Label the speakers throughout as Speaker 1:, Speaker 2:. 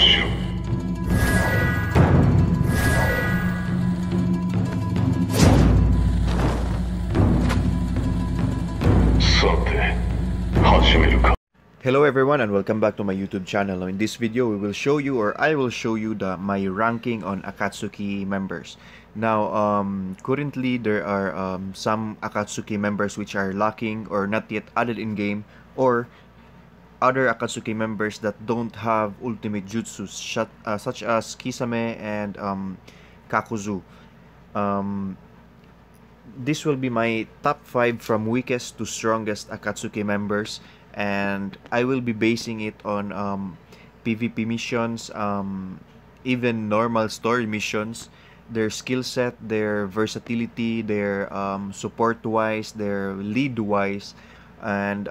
Speaker 1: しろ。さて、始めるか。
Speaker 2: Hello everyone and welcome back to my YouTube channel. Now in this video we will show you, or I will show you, my ranking on Akatsuki members. Now currently there are some Akatsuki members which are lacking or not yet added in game, or other Akatsuki members that don't have ultimate jutsu such as Kisame and Kakuzu. This will be my top 5 from weakest to strongest Akatsuki members, and I will be basing it on PvP missions, even normal story missions, their skill set, their versatility, their support wise, their lead wise, and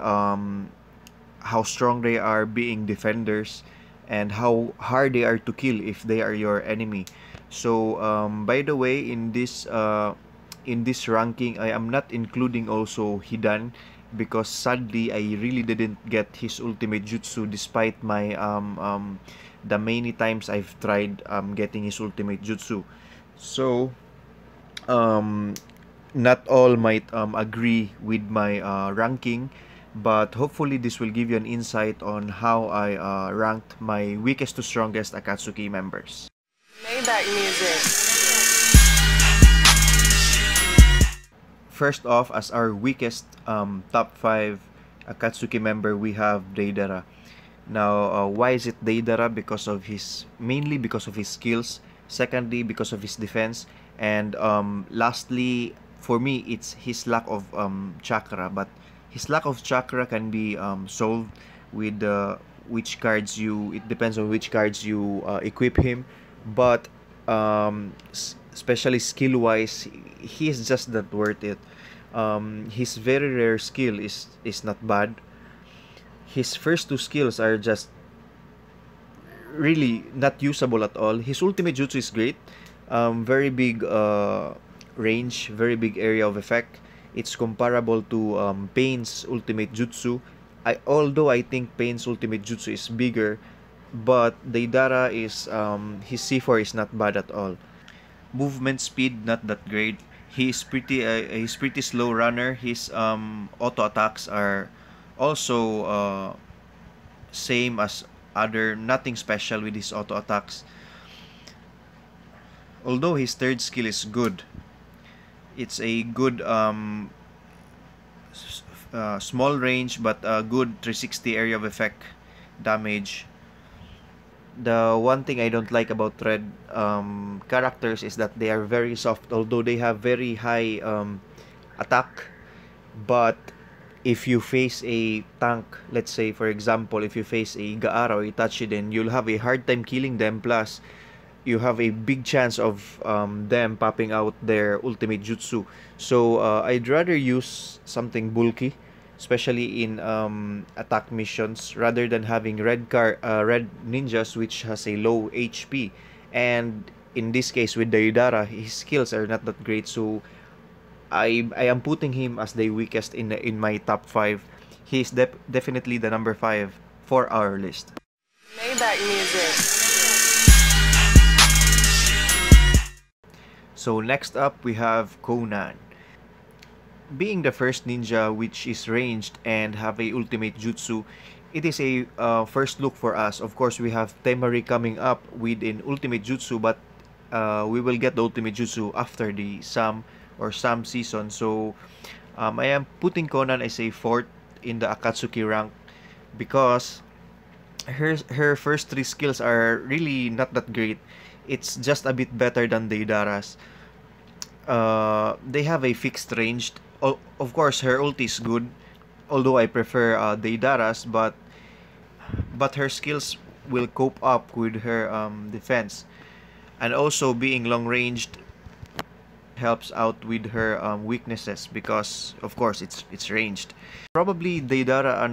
Speaker 2: how strong they are being defenders, and how hard they are to kill if they are your enemy. So by the way, in this ranking I am not including also Hidan, because sadly I really didn't get his ultimate jutsu despite my the many times I've tried getting his ultimate jutsu. So not all might agree with my ranking, but hopefully this will give you an insight on how I ranked my weakest to strongest Akatsuki members.
Speaker 3: Maybach music.
Speaker 2: First off, as our weakest top 5 Akatsuki member, we have Deidara. Now, why is it Deidara? Mainly because of his skills. Secondly, because of his defense. And lastly, for me, it's his lack of chakra. But his lack of chakra can be solved with which cards you. It depends on which cards you equip him. But especially skill-wise, he is just not worth it. His very rare skill is not bad. His first 2 skills are just really not usable at all. His ultimate jutsu is great, very big range, very big area of effect. It's comparable to Pain's ultimate jutsu. Although I think Pain's ultimate jutsu is bigger, but Deidara is his C4 is not bad at all. Movement speed not that great. He's pretty slow runner. His auto attacks are also same as other, nothing special with his auto attacks. Although his third skill is good, it's a good small range but good 360 area of effect damage. The one thing I don't like about red characters is that they are very soft, although they have very high attack. But if you face a tank, let's say for example, if you face a Gaara or Itachi, then you'll have a hard time killing them. Plus, you have a big chance of them popping out their ultimate jutsu. So I'd rather use something bulky, especially in attack missions, rather than having red ninjas which has a low HP. And in this case with Deidara, his skills are not that great, so I am putting him as the weakest in my top 5. He's definitely the number 5 for our list.
Speaker 3: Maybach music.
Speaker 2: So next up we have Conan. Being the first ninja which is ranged and have a ultimate jutsu, it is a first look for us. Of course, we have Temari coming up with an ultimate jutsu, but we will get the ultimate jutsu after the Sam season. So I am putting Conan as a 4th in the Akatsuki rank, because her first 3 skills are really not that great. It's just a bit better than Deidara's. They have a fixed range. Of course, her ulti is good, although I prefer Deidara's, but her skills will cope up with her defense, and also being long ranged helps out with her weaknesses, because of course it's ranged. Probably Deidara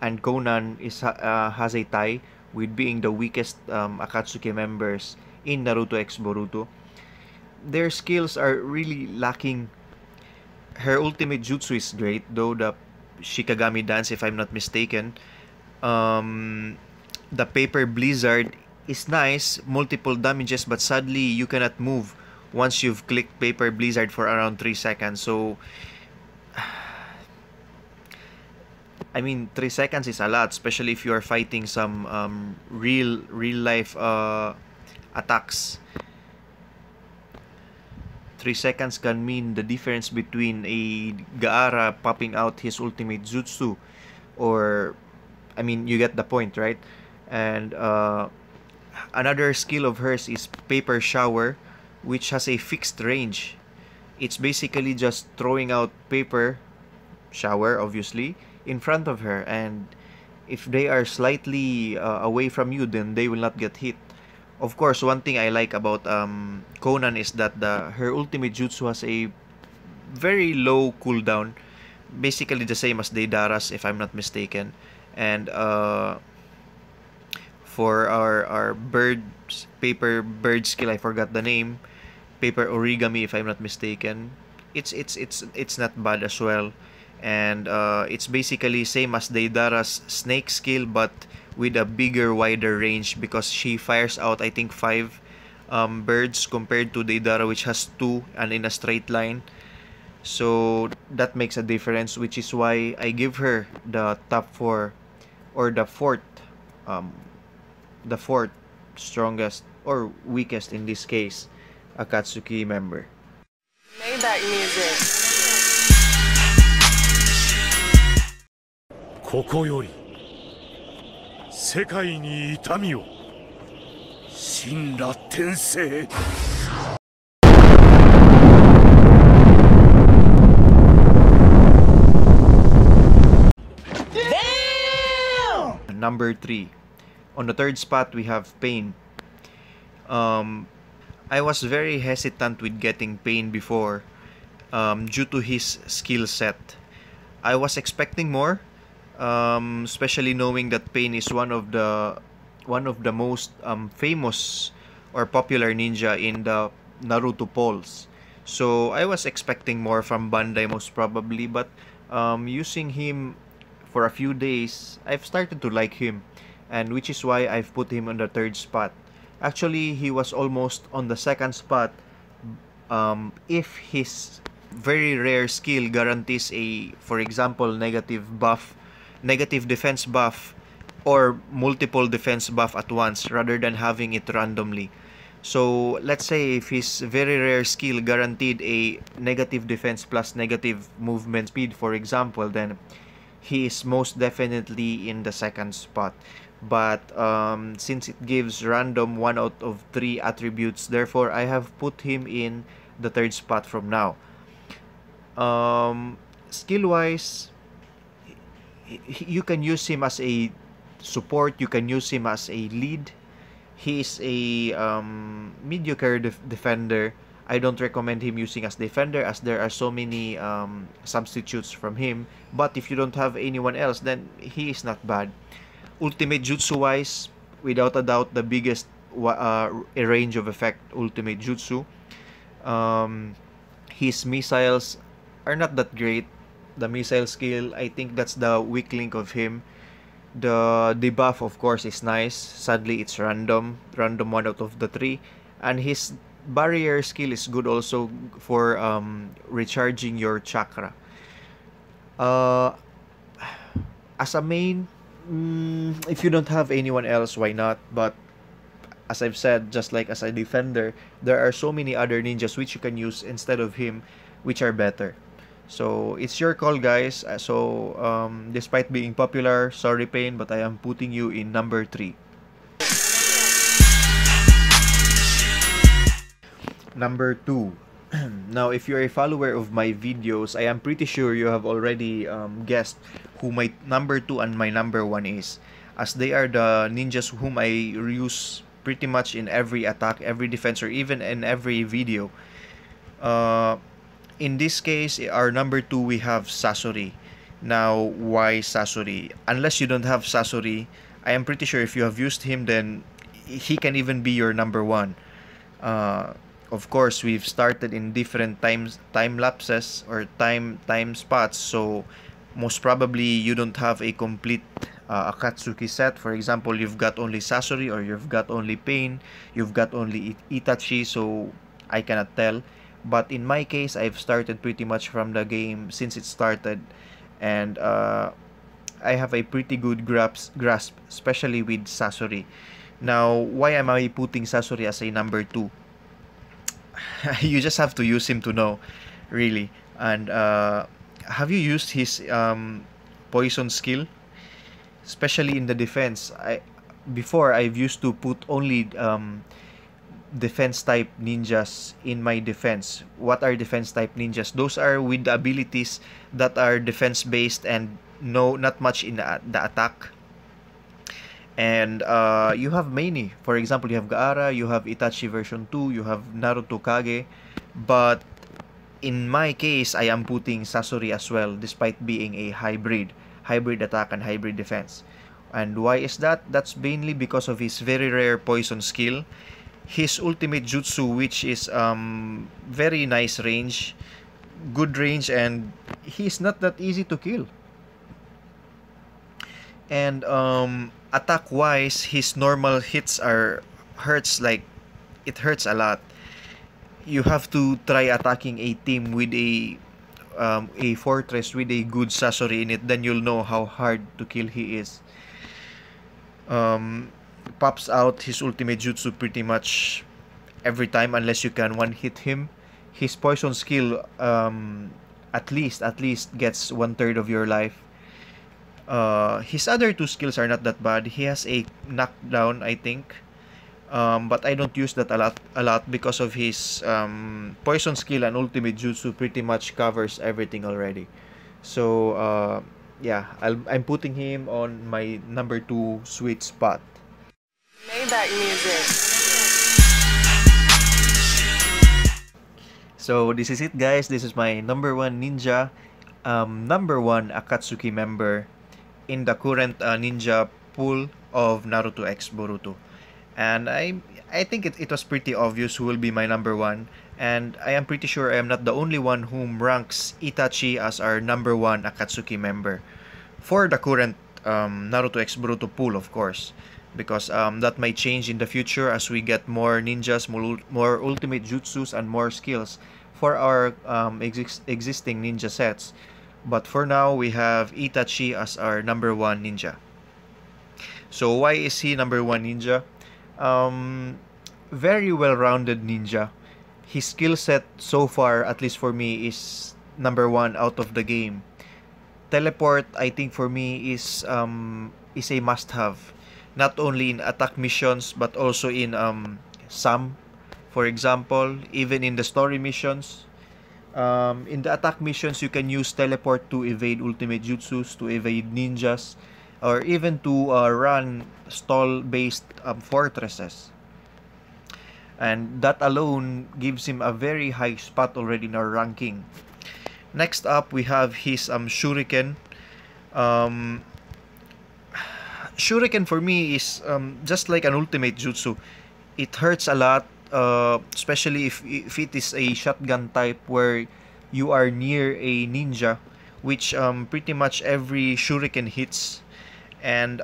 Speaker 2: and Conan has a tie with being the weakest Akatsuki members in Naruto x Boruto. Their skills are really lacking. Her ultimate jutsu is great, though, the Shikagami dance, if I'm not mistaken. the paper blizzard is nice, multiple damages, but sadly you cannot move once you've clicked paper blizzard for around 3 seconds. So I mean, 3 seconds is a lot, especially if you are fighting some real life attacks. 3 seconds can mean the difference between a Gaara popping out his ultimate jutsu, or I mean, you get the point, right? And another skill of hers is paper shower, which has a fixed range. It's basically just throwing out paper shower, obviously, in front of her, and if they are slightly away from you, then they will not get hit. Of course, one thing I like about Conan is that her ultimate jutsu has a very low cooldown, basically the same as Deidara's, if I'm not mistaken. And for our paper bird skill, I forgot the name, paper origami, if I'm not mistaken. It's not bad as well, and it's basically same as Deidara's snake skill, but with a bigger, wider range, because she fires out, I think, 5 birds compared to Deidara, which has 2 and in a straight line. So that makes a difference, which is why I give her the top 4, or the fourth strongest or weakest, in this case, Akatsuki member.
Speaker 3: Maybach music.
Speaker 4: ここより世界に痛みを神羅転生
Speaker 2: Number 3. On the third spot, we have Pain. I was very hesitant with getting Pain before, due to his skill set. I was expecting more, especially knowing that Pain is one of the most famous or popular ninja in the Naruto polls. So I was expecting more from Bandai, most probably, but using him for a few days, I've started to like him, and which is why I've put him on the third spot. Actually, he was almost on the second spot if his very rare skill guarantees a, for example, negative defense buff, or multiple defense buff at once, rather than having it randomly. So let's say if his very rare skill guaranteed a negative defense plus negative movement speed, for example, then he is most definitely in the second spot. But since it gives random 1 out of 3 attributes, therefore I have put him in the third spot from now. Skill wise, you can use him as a support, you can use him as a lead. He is a mediocre defender. I don't recommend him using as defender, as there are so many substitutes from him. But if you don't have anyone else, then he is not bad. Ultimate jutsu wise, without a doubt, the biggest range of effect ultimate jutsu. His missiles are not that great. The missile skill, I think that's the weak link of him. The debuff, of course, is nice. Sadly, it's random 1 out of the 3. And his barrier skill is good also for recharging your chakra. As a main, if you don't have anyone else, why not? But as I've said, just like as a defender, there are so many other ninjas which you can use instead of him, which are better. So it's your call, guys. Despite being popular, sorry Pain, but I am putting you in number 3. Number 2. Now, if you're a follower of my videos, I am pretty sure you have already guessed who my number 2 and my number 1 is, as they are the ninjas whom I use pretty much in every attack, every defense, or even in every video. In this case, our number 2, we have Sasori. Now, why Sasori? Unless you don't have Sasori, I am pretty sure if you have used him, then he can even be your number 1. Of course, we've started in different time lapses or time spots, so most probably you don't have a complete Akatsuki set. For example, you've got only Sasori, or you've got only Pain, you've got only Itachi, so I cannot tell. But in my case, I've started pretty much from the game since it started, and I have a pretty good grasp, especially with Sasori. Now, why am I putting Sasori as a number 2? You just have to use him to know, really. And have you used his poison skill? Especially in the defense. Before, I've used to put only defense type ninjas in my defense. What are defense type ninjas? Those are with the abilities that are defense based and not much in the attack. And you have many. For example, you have Gaara, you have Itachi version 2, you have Naruto Kage. But in my case, I am putting Sasori as well, despite being a hybrid attack and hybrid defense. And why is that? That's mainly because of his very rare poison skill, his ultimate jutsu, which is very nice range, good range, and he's not that easy to kill. And attack wise, his normal hits hurts a lot. You have to try attacking a team with a fortress with a good Sasori in it, then you'll know how hard to kill he is. Pops out his ultimate jutsu pretty much every time, unless you can one hit him. His poison skill at least gets 1/3 of your life. His other two skills are not that bad. He has a knockdown, I think, but I don't use that a lot because of his poison skill and ultimate jutsu pretty much covers everything already. So yeah, I'm putting him on my number 2 sweet spot.
Speaker 3: Maybach music.
Speaker 2: So this is it, guys. This is my number 1 ninja, number 1 Akatsuki member in the current ninja pool of Naruto x Boruto. And I think it was pretty obvious who will be my number 1. And I am pretty sure I am not the only one whom ranks Itachi as our number 1 Akatsuki member for the current Naruto x Boruto pool, of course. Because that might change in the future as we get more ninjas, more ultimate jutsus, and more skills for our existing ninja sets. But for now, we have Itachi as our number 1 ninja. So why is he number 1 ninja? Very well-rounded ninja. His skill set so far, at least for me, is number 1 out of the game. Teleport, I think for me, is a must-have. Not only in attack missions, but also in some. For example, even in the story missions. In the attack missions, you can use teleport to evade ultimate jutsus, to evade ninjas, or even to run stall-based fortresses. And that alone gives him a very high spot already in our ranking. Next up, we have his Shuriken. Shuriken for me is just like an ultimate jutsu. It hurts a lot, especially if it is a shotgun type where you are near a ninja, which pretty much every shuriken hits. And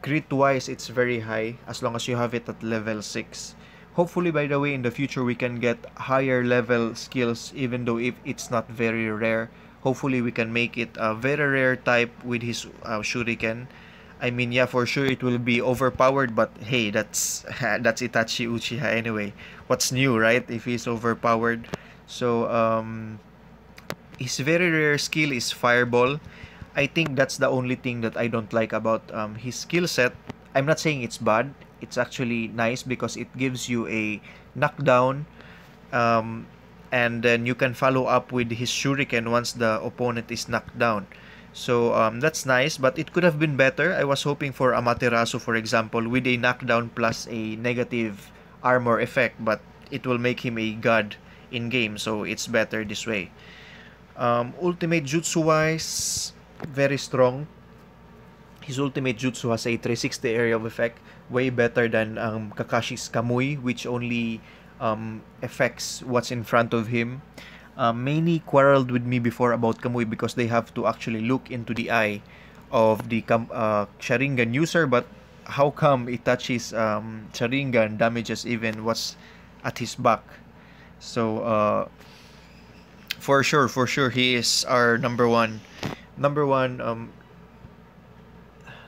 Speaker 2: crit wise, it's very high as long as you have it at level 6. Hopefully, by the way, in the future we can get higher level skills, even though if it's not very rare. Hopefully we can make it a very rare type with his shuriken. I mean, yeah, for sure it will be overpowered, but hey, that's Itachi Uchiha anyway. What's new, right? If he's overpowered. So his very rare skill is Fireball. I think that's the only thing that I don't like about his skill set. I'm not saying it's bad. It's actually nice because it gives you a knockdown, and then you can follow up with his shuriken once the opponent is knocked down. So that's nice, but it could have been better. I was hoping for Amaterasu, for example, with a knockdown plus a negative armor effect, but it will make him a god in game, so it's better this way. Ultimate jutsu wise, very strong. His ultimate jutsu has a 360 area of effect, way better than Kakashi's Kamui, which only affects what's in front of him. Many quarreled with me before about Kamui because they have to actually look into the eye of the Sharingan user, but how come Itachi's Sharingan damages even what's at his back? So for sure, he is our number one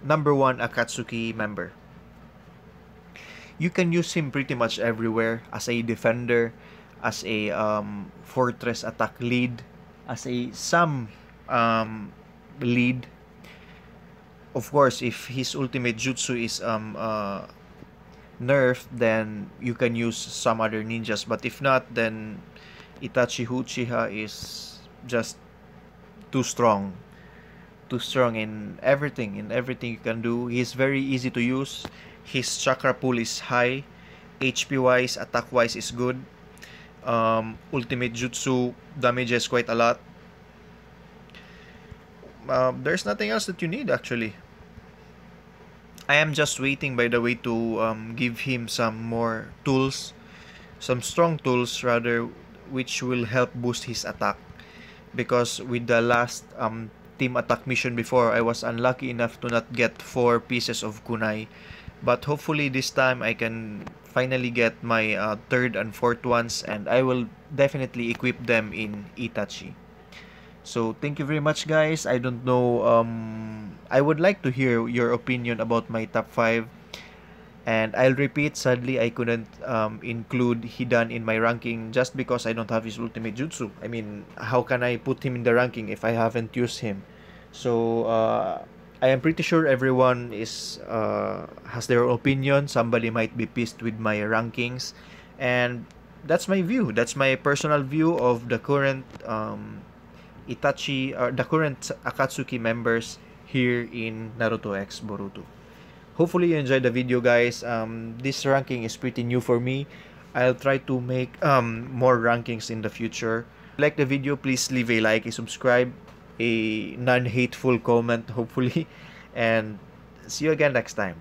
Speaker 2: Akatsuki member. You can use him pretty much everywhere, as a defender, as a fortress attack lead, as a lead. Of course, if his ultimate jutsu is nerfed, then you can use some other ninjas. But if not, then Itachi Uchiha is just too strong. Too strong in everything you can do. He's very easy to use. His chakra pool is high. HP wise, attack wise is good. Ultimate jutsu damages quite a lot. There's nothing else that you need, actually. I am just waiting, by the way, to give him some more tools, some strong tools rather, which will help boost his attack. Because with the last team attack mission before, I was unlucky enough to not get 4 pieces of kunai. But hopefully this time I can finally get my 3rd and 4th ones, and I will definitely equip them in Itachi. So thank you very much, guys. I don't know, I would like to hear your opinion about my top 5. And I'll repeat, sadly I couldn't include Hidan in my ranking just because I don't have his ultimate jutsu. I mean, how can I put him in the ranking if I haven't used him? So I am pretty sure everyone is has their opinion. Somebody might be pissed with my rankings, and that's my view. That's my personal view of the current Itachi, or the current Akatsuki members here in Naruto X Boruto. Hopefully you enjoyed the video, guys. This ranking is pretty new for me. I'll try to make more rankings in the future. If you like the video, please leave a like, a subscribe, a non-hateful comment, hopefully, and see you again next time.